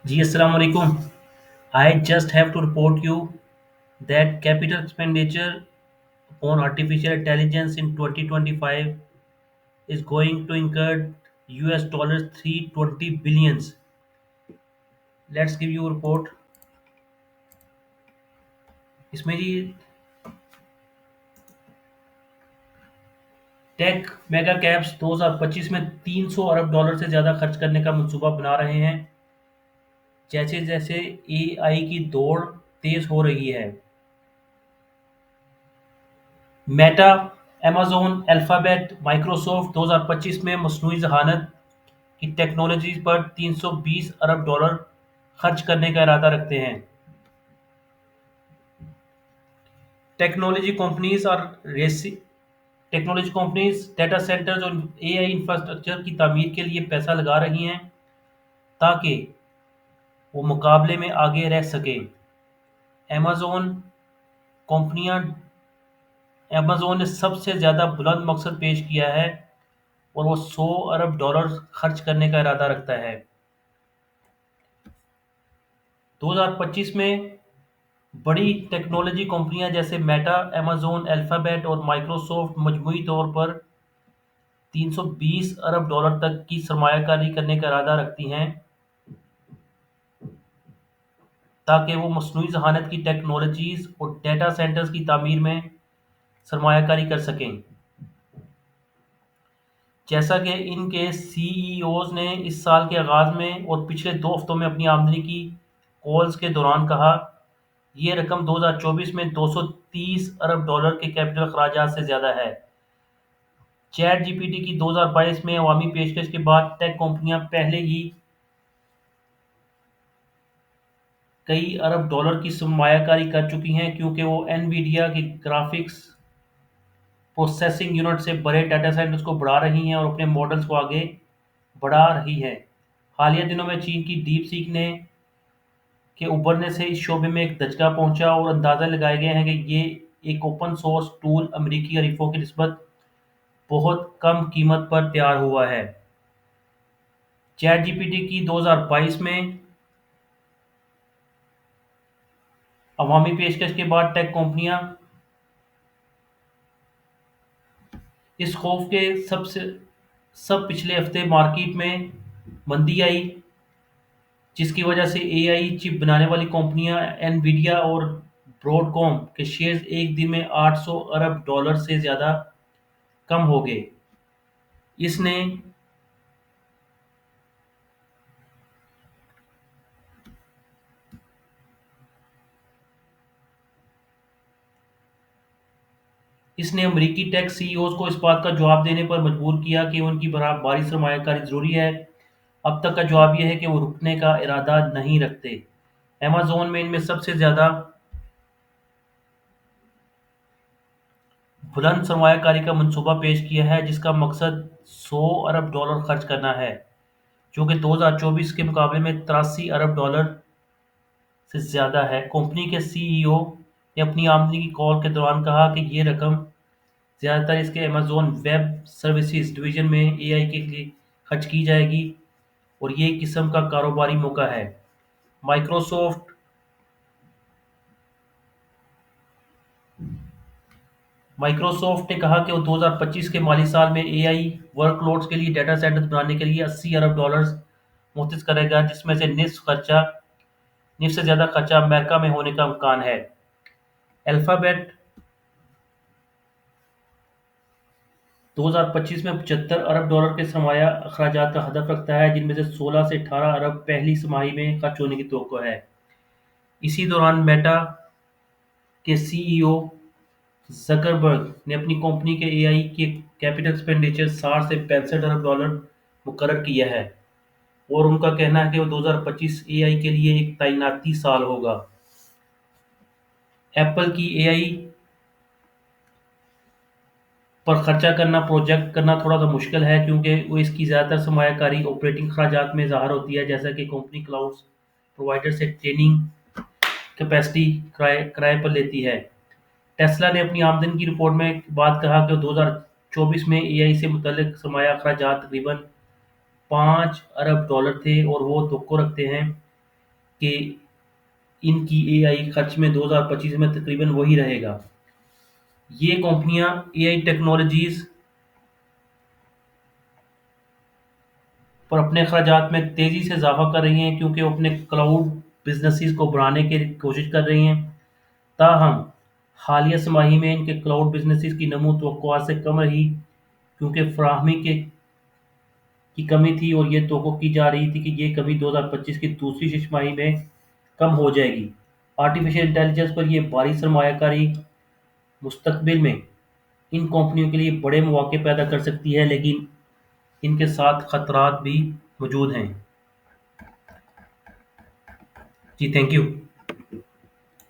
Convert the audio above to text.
जी अस्सलाम वालेकुम। I just have to report you that capital expenditure on artificial intelligence in 2025 is going to incur US dollars 320 billions. Let's give you a report. इसमें जी take mega caps 2025 में 300 अरब dollar से ज़्यादा खर्च करने का मंसूबा बना रहे हैं, जैसे जैसे एआई की दौड़ तेज हो रही है। मेटा, अमेज़न, अल्फ़ाबेट, माइक्रोसॉफ्ट 2025 में मस्नूई ज़हानत की टेक्नोलॉजी पर 320 अरब डॉलर खर्च करने का इरादा रखते हैं। टेक्नोलॉजी कंपनीज और रेसी टेक्नोलॉजी कंपनीज डेटा सेंटर्स और एआई इंफ्रास्ट्रक्चर की तामीर के लिए पैसा लगा रही हैं ताकि वो मुकाबले में आगे रह सकें। अमेज़न कंपनियां अमेज़न ने सबसे ज़्यादा बुलंद मकसद पेश किया है और वो 100 अरब डॉलर खर्च करने का इरादा रखता है। 2025 में बड़ी टेक्नोलॉजी कंपनियां जैसे मेटा, अमेज़न, अल्फ़ाबेट और माइक्रोसॉफ्ट मजमूई तौर पर 320 अरब डॉलर तक की सरमायाकारी करने का इरादा रखती हैं ताकि वो मसनूई ज़हानत की टेक्नोलॉजीज़ और डेटा सेंटर्स की तामीर में सरमायाकारी कर सकें। जैसा कि इनके सीईओज़ ने इस साल के आगाज़ में और पिछले 2 हफ्तों में अपनी आमदनी की कॉल्स के दौरान कहा, ये रकम 2024 में 230 अरब डॉलर के कैपिटल अखराजात से ज़्यादा है। चैट जीपीटी की 2022 में अवामी पेशकश के बाद टेक कंपनियां पहले ही कई अरब डॉलर की सरमायाकारी कर चुकी हैं क्योंकि वो एनवीडिया की ग्राफिक्स प्रोसेसिंग यूनिट से बड़े डाटा सेंटर्स को बढ़ा रही हैं और अपने मॉडल्स को आगे बढ़ा रही हैं। हालिया दिनों में चीन की डीप सीक ने के उभरने से इस शोबे में एक दचका पहुंचा और अंदाज़ा लगाए गए हैं कि ये एक ओपन सोर्स टूल अमेरिकी हरीफों की निस्बत बहुत कम कीमत पर तैयार हुआ है। चैट जीपीटी की 2022 में अवामी पेशकश के बाद टेक कंपनियां इस खौफ के सब पिछले हफ्ते मार्केट में मंदी आई, जिसकी वजह से एआई चिप बनाने वाली कंपनियां एनवीडिया और ब्रॉडकॉम के शेयर्स एक दिन में 800 अरब डॉलर से ज़्यादा कम हो गए। इसने इसने अमेरिकी टेक सीईओज को इस बात का जवाब देने पर मजबूर किया कि उनकी भारी सरमायाकारी ज़रूरी है। अब तक का जवाब यह है कि वो रुकने का इरादा नहीं रखते। अमेज़न में इनमें सबसे ज़्यादा बुलंद सरमायाकारी का मंसूबा पेश किया है, जिसका मकसद 100 अरब डॉलर खर्च करना है, जो कि 2024 के मुकाबले में 83 अरब डॉलर से ज़्यादा है। कंपनी के सीईओ ने अपनी आमदनी की कॉल के दौरान कहा कि ये रकम ज़्यादातर इसके अमेज़न वेब सर्विसेज डिवीज़न में एआई के लिए खर्च की जाएगी और ये एक किस्म का कारोबारी मौका है। माइक्रोसॉफ्ट माइक्रोसॉफ्ट ने कहा कि वो 2025 के माली साल में एआई वर्कलोड्स के लिए डेटा सेंटर्स बनाने के लिए 80 अरब डॉलर्स मुख्तस करेगा, जिसमें से निफ्स से ज़्यादा खर्चा अमेरिका में होने का इम्कान है। अल्फ़ाबेट 2025 में 75 अरब डॉलर के सरमाया अखराजात का हदफ रखता है, जिनमें से 16 से 18 अरब पहली तिमाही में खर्च होने की तवक्को है। इसी दौरान मेटा के सीईओ ज़करबर्ग ने अपनी कंपनी के एआई के कैपिटल एक्सपेंडिचर 60 से 65 अरब डॉलर मुकर्रर किया है और उनका कहना है कि वो 2025 एआई के लिए एक तैनाती साल होगा। एप्पल की एआई पर खर्चा करना प्रोजेक्ट करना थोड़ा सा मुश्किल है क्योंकि वो इसकी ज़्यादातर सरमायाकारी ऑपरेटिंग अखराजात में ज़ाहिर होती है, जैसा कि कंपनी क्लाउड प्रोवाइडर से ट्रेनिंग कैपेसिटी किराए पर लेती है। टेस्ला ने अपनी आमदनी की रिपोर्ट में बात कहा कि 2024 में एआई से मुतल्लिक सरमाया अखराजात तकरीबन 5 अरब डॉलर थे और वो तवक्को रखते हैं کہ ان کی اے آئی خرچ میں 2025 میں تقریباً وہی رہے گا. یہ کمپنیاں اے آئی ٹیکنالوجیز پر اپنے اخراجات میں تیزی سے اضافہ کر رہی ہیں کیونکہ وہ اپنے کلاؤڈ بزنسز کو بڑھانے کی کوشش کر رہی ہیں. تاہم حالیہ سماہی میں ان کے کلاؤڈ بزنسز کی نمو توقعات سے کم رہی کیونکہ فراہمی کی کمی تھی، اور یہ توقع کی جا رہی تھی کہ یہ کمی 2025 کی دوسری شش ماہی میں کم ہو جائے گی. آرٹیفیشیل انٹیلیجنس پر یہ بھاری سرمایہ کاری مستقبل میں ان کمپنیوں کے لیے بڑے مواقع پیدا کر سکتی ہے، لیکن ان کے ساتھ خطرات بھی موجود ہیں. جی تھینک یو.